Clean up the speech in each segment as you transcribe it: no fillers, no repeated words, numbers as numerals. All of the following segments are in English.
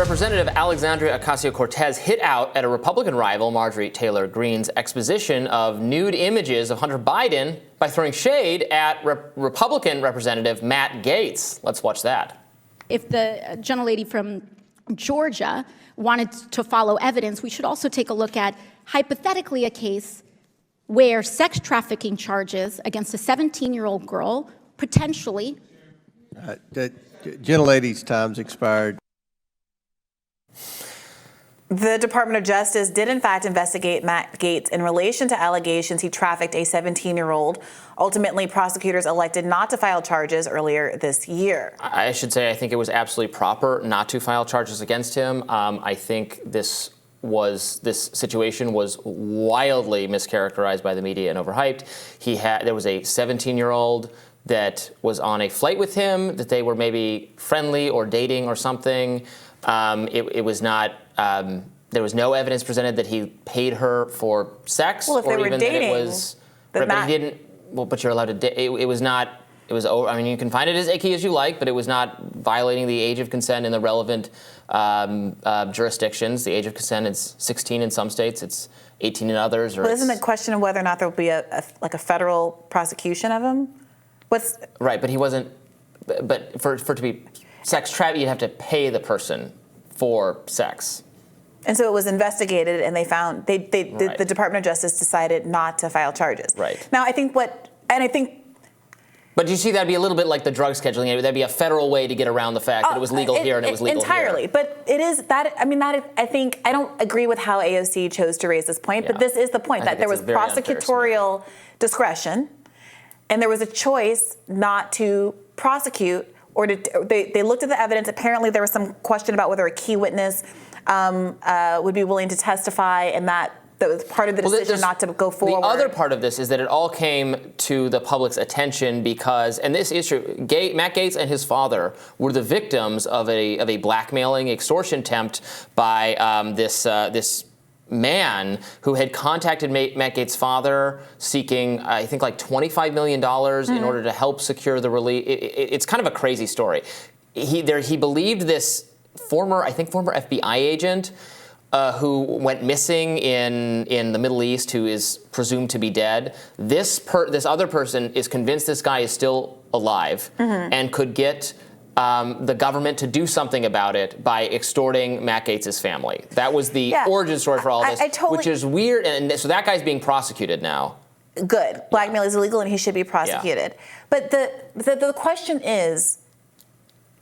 Representative Alexandria Ocasio-Cortez hit out at a Republican rival, Marjorie Taylor Greene's exposition of nude images of Hunter Biden by throwing shade at Republican Representative Matt Gaetz. Let's watch that. If the gentlelady from Georgia wanted to follow evidence, we should also take a look at, hypothetically, a case where sex trafficking charges against a 17-year-old girl potentially... The gentlelady's time's expired. The Department of Justice did, in fact, investigate Matt Gaetz in relation to allegations he trafficked a 17-year-old. Ultimately, prosecutors elected not to file charges earlier this year. I should say I think it was absolutely proper not to file charges against him. I think this situation was wildly mischaracterized by the media and overhyped. There was a 17-year-old that was on a flight with him, that they were maybe friendly or dating or something. It was not. There was no evidence presented that he paid her for sex. Well, if they were dating, that it was, right, but he didn't. Well, but you're allowed to date. It was not. It was. I mean, you can find it as icky as you like, but it was not violating the age of consent in the relevant jurisdictions. The age of consent is 16 in some states. It's 18 in others. Well, isn't the question of whether or not there will be a federal prosecution of him? Right, but he wasn't. But for it to be sex trafficking, you'd have to pay the person for sex. And so it was investigated, and they found Right. the Department of Justice decided not to file charges. Right. Now, But you see, that'd be a little bit like the drug scheduling. That'd be a federal way to get around the fact that it was legal here and it was legal entirely. here. But it is that. I mean, that is, I think I don't agree with how AOC chose to raise this point, but this is the point that there was prosecutorial discretion, and there was a choice not to prosecute. Or they looked at the evidence. Apparently, there was some question about whether a key witness would be willing to testify, and that was part of the decision not to go forward. The other part of this is that it all came to the public's attention because, and this is true, Matt Gaetz and his father were the victims of a blackmailing extortion attempt by this man who had contacted Matt Gaetz' father seeking, I think, like $25 million in order to help secure the release. It's kind of a crazy story. He believed this former FBI agent who went missing in the Middle East, who is presumed to be dead. This other person is convinced this guy is still alive and could get the government to do something about it by extorting Matt Gaetz' family. That was the origin story for all this, which is weird. And so that guy's being prosecuted now. Good. Blackmail is illegal and he should be prosecuted. Yeah. But the question is,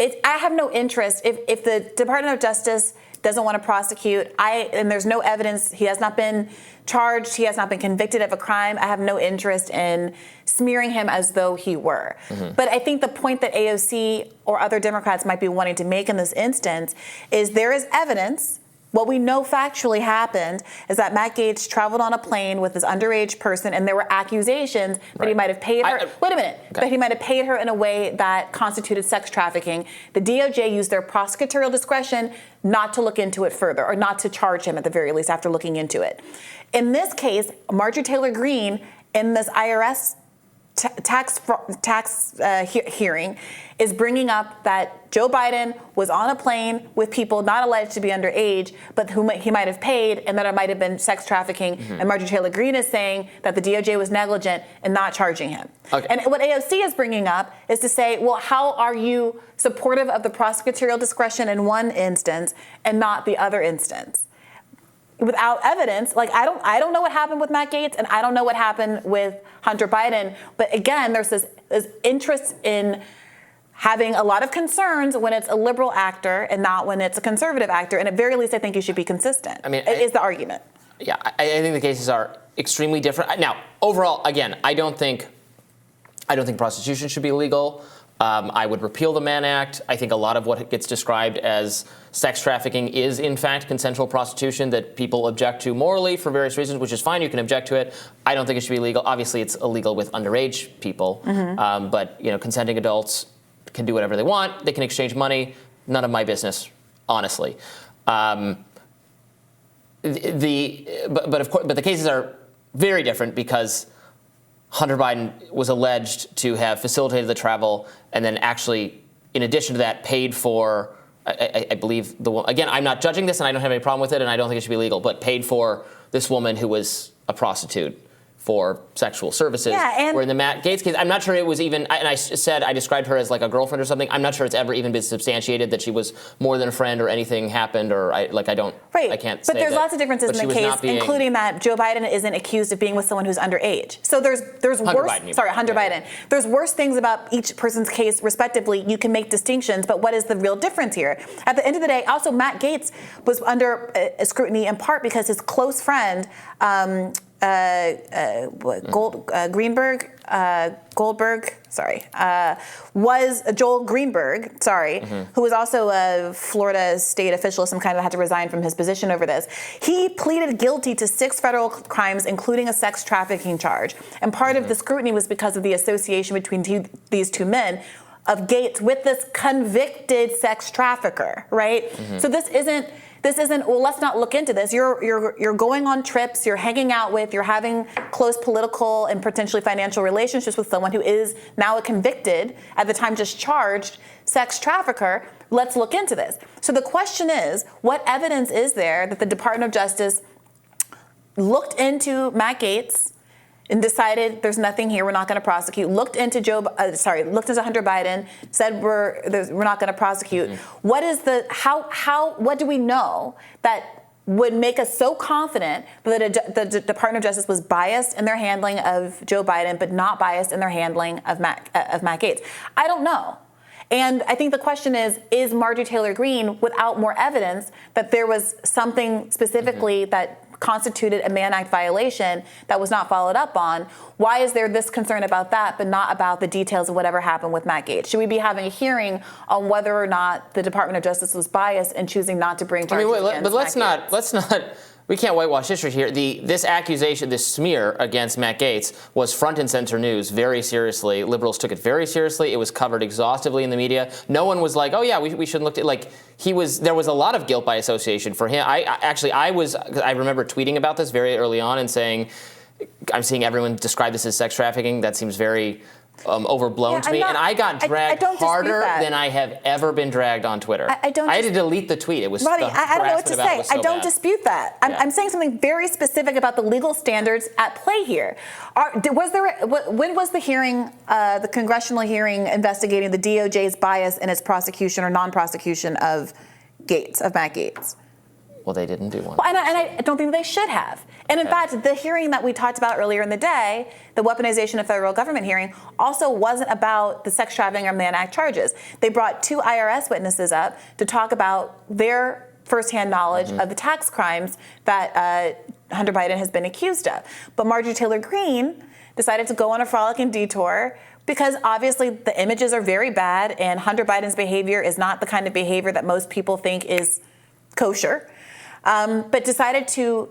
I have no interest, if the Department of Justice doesn't want to prosecute, and there's no evidence, he has not been charged, he has not been convicted of a crime, I have no interest in smearing him as though he were. But I think the point that AOC or other Democrats might be wanting to make in this instance is there is evidence. What we know factually happened is that Matt Gaetz traveled on a plane with this underage person, and there were accusations that he might have paid her. Wait a minute. Okay. That he might have paid her in a way that constituted sex trafficking. The DOJ used their prosecutorial discretion not to look into it further, or not to charge him at the very least after looking into it. In this case, Marjorie Taylor Greene, in this IRS tax hearing, is bringing up that Joe Biden was on a plane with people not alleged to be underage, but whom he might have paid, and that it might have been sex trafficking. And Marjorie Taylor Greene is saying that the DOJ was negligent in not charging him. Okay. And what AOC is bringing up is to say, well, how are you supportive of the prosecutorial discretion in one instance and not the other instance? Without evidence, like I don't know what happened with Matt Gaetz, and I don't know what happened with Hunter Biden. But again, there's this interest in having a lot of concerns when it's a liberal actor and not when it's a conservative actor. And at very least, I think you should be consistent. I mean, is the argument. Yeah, I think the cases are extremely different. Now, overall, again, I don't think prostitution should be illegal. I would repeal the Mann Act. I think a lot of what gets described as sex trafficking is, in fact, consensual prostitution that people object to morally for various reasons, which is fine. You can object to it. I don't think it should be illegal. Obviously, it's illegal with underage people. But, consenting adults can do whatever they want. They can exchange money. None of my business, honestly. But the cases are very different because Hunter Biden was alleged to have facilitated the travel and then actually, in addition to that, paid for I believe the woman, again, I'm not judging this and I don't have any problem with it and I don't think it should be legal, but paid for this woman who was a prostitute for sexual services. Yeah, and where in the Matt Gaetz case, I'm not sure it was even, and I said I described her as like a girlfriend or something. I'm not sure it's ever even been substantiated that she was more than a friend or anything happened or I can't say But there's lots of differences in the case, including that Joe Biden isn't accused of being with someone who's underage. So there's worse, Hunter Biden. There's worse things about each person's case respectively. You can make distinctions, but what is the real difference here? At the end of the day, also Matt Gaetz was under scrutiny in part because his close friend, was Joel Greenberg, who was also a Florida state official, some kind of had to resign from his position over this. He pleaded guilty to 6 federal crimes, including a sex trafficking charge. And part of the scrutiny was because of the association between these two men of Gaetz with this convicted sex trafficker, right? So this isn't, well, let's not look into this. You're going on trips, you're hanging out with, you're having close political and potentially financial relationships with someone who is now a convicted, at the time just charged, sex trafficker. Let's look into this. So the question is, what evidence is there that the Department of Justice looked into Matt Gaetz and decided there's nothing here, we're not going to prosecute, looked into Hunter Biden, said we're not going to prosecute. What is what do we know that would make us so confident that the Department of Justice was biased in their handling of Joe Biden, but not biased in their handling of Matt Gaetz? I don't know. And I think the question is Marjorie Taylor Greene, without more evidence that there was something specifically that constituted a Mann Act violation that was not followed up on, why is there this concern about that, but not about the details of whatever happened with Matt Gaetz? Should we be having a hearing on whether or not the Department of Justice was biased in choosing not to bring charges against but let's Matt Gaetz? not. We can't whitewash history here. This accusation, this smear against Matt Gaetz was front and center news very seriously. Liberals took it very seriously. It was covered exhaustively in the media. No one was like, oh yeah, we shouldn't look at, like, there was a lot of guilt by association for him. I remember tweeting about this very early on and saying, I'm seeing everyone describe this as sex trafficking. That seems very overblown to me, and I got dragged harder than I have ever been dragged on Twitter. I had to delete the tweet. It was Roddy, I don't know what to say. I don't dispute that. I'm saying something very specific about the legal standards at play here. When was the hearing, the congressional hearing investigating the DOJ's bias in its prosecution or non-prosecution of Matt Gaetz? Well, they didn't do one. Well, and I don't think they should have. And in fact, the hearing that we talked about earlier in the day, the weaponization of federal government hearing, also wasn't about the sex trafficking or Mann Act charges. They brought 2 IRS witnesses up to talk about their firsthand knowledge of the tax crimes that Hunter Biden has been accused of. But Marjorie Taylor Greene decided to go on a frolicking detour because obviously the images are very bad and Hunter Biden's behavior is not the kind of behavior that most people think is kosher. But decided to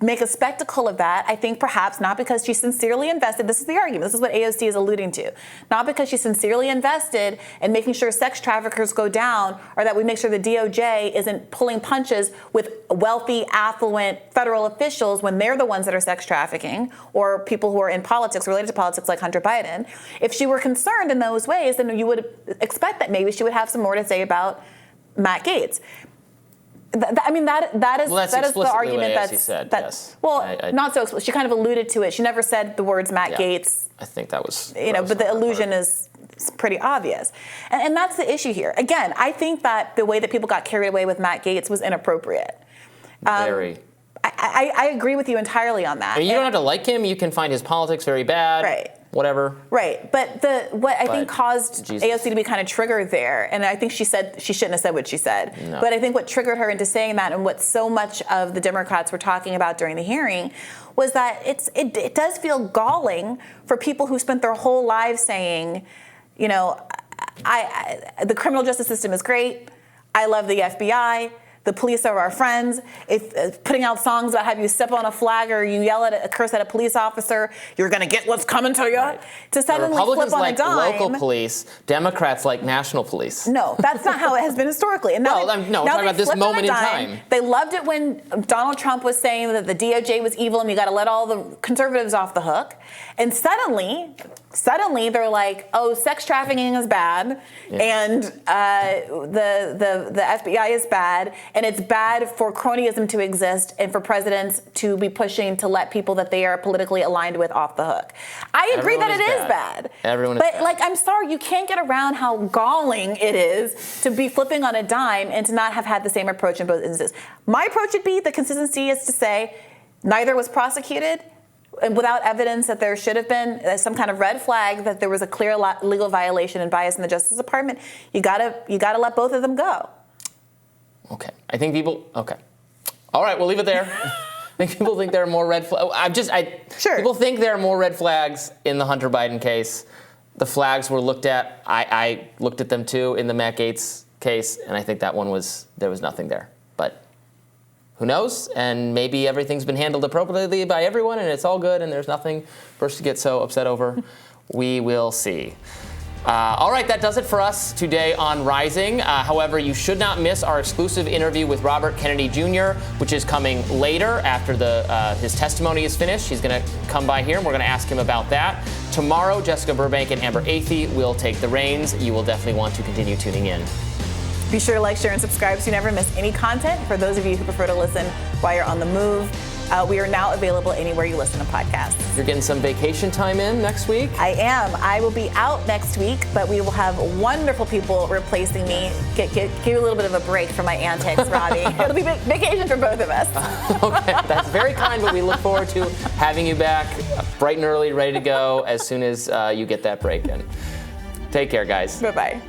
make a spectacle of that, I think perhaps not because she sincerely invested, this is the argument, this is what AOC is alluding to, not because she sincerely invested in making sure sex traffickers go down or that we make sure the DOJ isn't pulling punches with wealthy, affluent federal officials when they're the ones that are sex trafficking or people who are in politics, related to politics like Hunter Biden. If she were concerned in those ways, then you would expect that maybe she would have some more to say about Matt Gaetz. That is the argument that said, yes. Well, not so explicit. She kind of alluded to it. She never said the words Matt Gaetz. I think that was, but the allusion is pretty obvious. And that's the issue here. Again, I think that the way that people got carried away with Matt Gaetz was inappropriate. Very. I agree with you entirely on that. I mean, you don't have to like him. You can find his politics very bad. Right. Whatever. Right. But what I think caused AOC to be kind of triggered there, and I think she said she shouldn't have said what she said, but I think what triggered her into saying that and what so much of the Democrats were talking about during the hearing was that it does feel galling for people who spent their whole lives saying, the criminal justice system is great. I love the FBI. The police are our friends. If putting out songs about have you step on a flag or you yell at curse at a police officer, you're going to get what's coming to you. Right. To suddenly flip on a dime. Local police. Democrats like national police. No, that's not how it has been historically. And I'm talking about this moment in time. They loved it when Donald Trump was saying that the DOJ was evil and you got to let all the conservatives off the hook. And suddenly, suddenly they're like, oh, sex trafficking is bad, and the FBI is bad, and it's bad for cronyism to exist and for presidents to be pushing to let people that they are politically aligned with off the hook. I agree that it is bad. Everyone is but bad. like, I'm sorry, you can't get around how galling it is to be flipping on a dime and to not have had the same approach in both instances. My approach would be, the consistency is to say neither was prosecuted, and without evidence that there should have been some kind of red flag that there was a clear legal violation and bias in the Justice Department. You gotta let both of them go. Okay, I think people. Okay, all right, we'll leave it there. I think people think there are more red flags. Sure. People think there are more red flags in the Hunter Biden case. The flags were looked at. I looked at them too in the Matt Gaetz case, and I think that one there was nothing there. But who knows? And maybe everything's been handled appropriately by everyone, and it's all good, and there's nothing for us to get so upset over. We will see. All right, that does it for us today on Rising. However, you should not miss our exclusive interview with Robert Kennedy Jr., which is coming later after his testimony is finished. He's going to come by here, and we're going to ask him about that. Tomorrow, Jessica Burbank and Amber Athey will take the reins. You will definitely want to continue tuning in. Be sure to like, share, and subscribe so you never miss any content. For those of you who prefer to listen while you're on the move, we are now available anywhere you listen to podcasts. You're getting some vacation time in next week? I am. I will be out next week, but we will have wonderful people replacing me. Give you a little bit of a break from my antics, Robby. It'll be vacation for both of us. Okay, that's very kind, but we look forward to having you back bright and early, ready to go as soon as you get that break in. Take care, guys. Bye-bye.